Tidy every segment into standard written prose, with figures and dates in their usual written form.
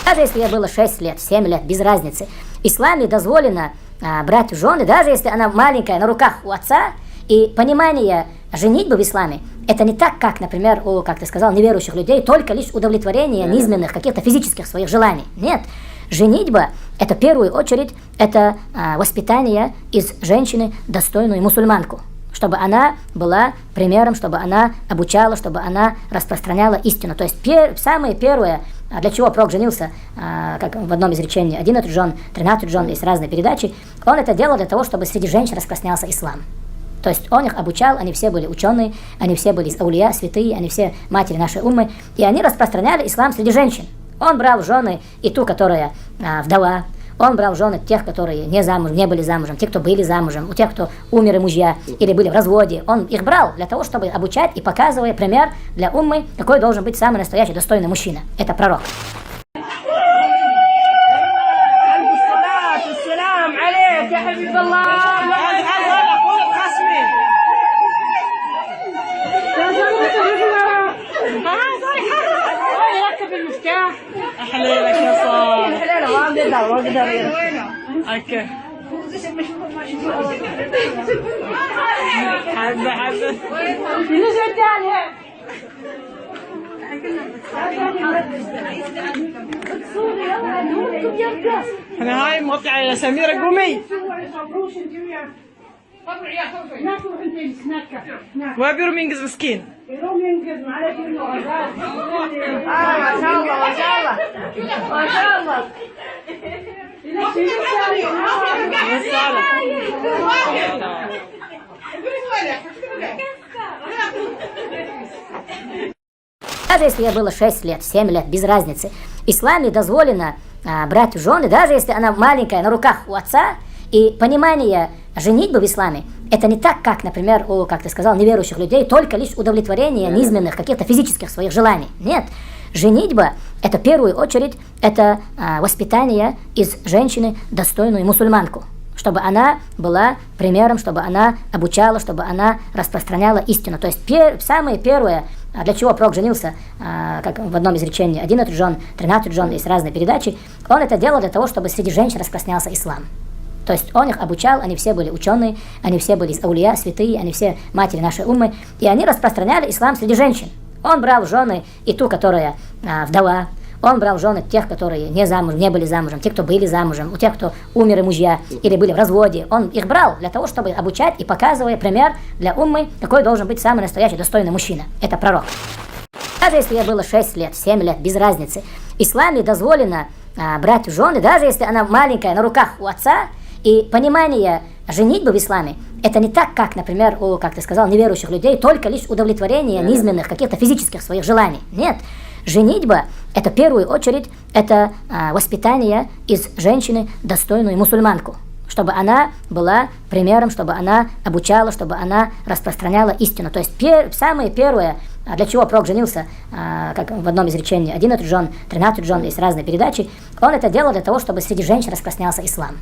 Даже если ей было 6 лет, 7 лет, без разницы. В исламе дозволено брать в жены, даже если она маленькая, на руках у отца, и понимание женитьбы в исламе, это не так, как, например, у, как ты сказал, неверующих людей, только лишь удовлетворение низменных, каких-то физических своих желаний. Нет. Женитьба – это в первую очередь, это воспитание из женщины достойную мусульманку, чтобы она была примером, чтобы она обучала, чтобы она распространяла истину. То есть самое первое, для чего пророк женился, как в одном из речений, 11 жен, 13 жен, есть разные передачи, он это делал для того, чтобы среди женщин распространялся ислам. То есть он их обучал, они все были ученые, они все были аулия, святые, они все матери нашей уммы, и они распространяли ислам среди женщин. Он брал в жены и ту, которая вдова, он брал в жены тех, которые не были замужем, те, кто были замужем, у тех, кто умерли мужья или были в разводе. Он их брал для того, чтобы обучать и показывая пример для уммы, какой должен быть самый настоящий достойный мужчина. Это пророк. أحليلك يا صاحبي. ما أقدر أوكي. حبة احنا هاي موقع يا سميرة قومي. ما بيرم ينقذ مسكين. ما شاء الله ما شاء الله ما شاء الله. Даже если ей было 6 лет, 7 лет, без разницы. В исламе дозволено брать в жены, даже если она маленькая, на руках у отца, и понимание женитьбы в исламе, это не так, как, например, у, как ты сказал, неверующих людей, только лишь удовлетворение низменных, каких-то физических своих желаний. Нет. Женитьба – это в первую очередь, это воспитание из женщины достойную мусульманку, чтобы она была примером, чтобы она обучала, чтобы она распространяла истину. То есть самое первое, для чего пророк женился, как в одном из речений, 11 жен, 13 жен, есть разные передачи, он это делал для того, чтобы среди женщин распространялся ислам. То есть он их обучал, они все были ученые, они все были аулия, святые, они все матери нашей уммы, и они распространяли ислам среди женщин. Он брал в жены и ту, которая вдова, он брал в жены тех, которые не были замужем, те, кто были замужем, у тех, кто умерли мужья или были в разводе. Он их брал для того, чтобы обучать и показывая пример для уммы, какой должен быть самый настоящий достойный мужчина. Это пророк. Даже если ей было 6 лет, 7 лет, без разницы. В исламе дозволено брать в жены, даже если она маленькая, на руках у отца, и понимание женитьбы в исламе, это не так, как, например, у, как ты сказал, неверующих людей, только лишь удовлетворение низменных, каких-то физических своих желаний. Нет. Женитьба – это в первую очередь, это воспитание из женщины достойную мусульманку, чтобы она была примером, чтобы она обучала, чтобы она распространяла истину. То есть самое первое, для чего пророк женился, как в одном из речений, 11 жен, 13 жен, есть разные передачи, он это делал для того, чтобы среди женщин распространялся ислам.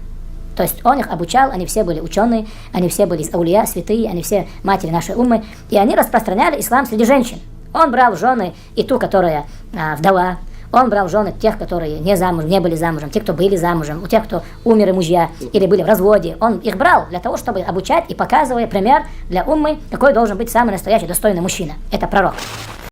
То есть он их обучал, они все были ученые, они все были аулия, святые, они все матери нашей уммы, и они распространяли ислам среди женщин. Он брал в жены и ту, которая вдова, он брал в жены тех, которые не были замужем, те, кто были замужем, у тех, кто умерли мужья или были в разводе. Он их брал для того, чтобы обучать и показывая пример для уммы, какой должен быть самый настоящий достойный мужчина. Это пророк.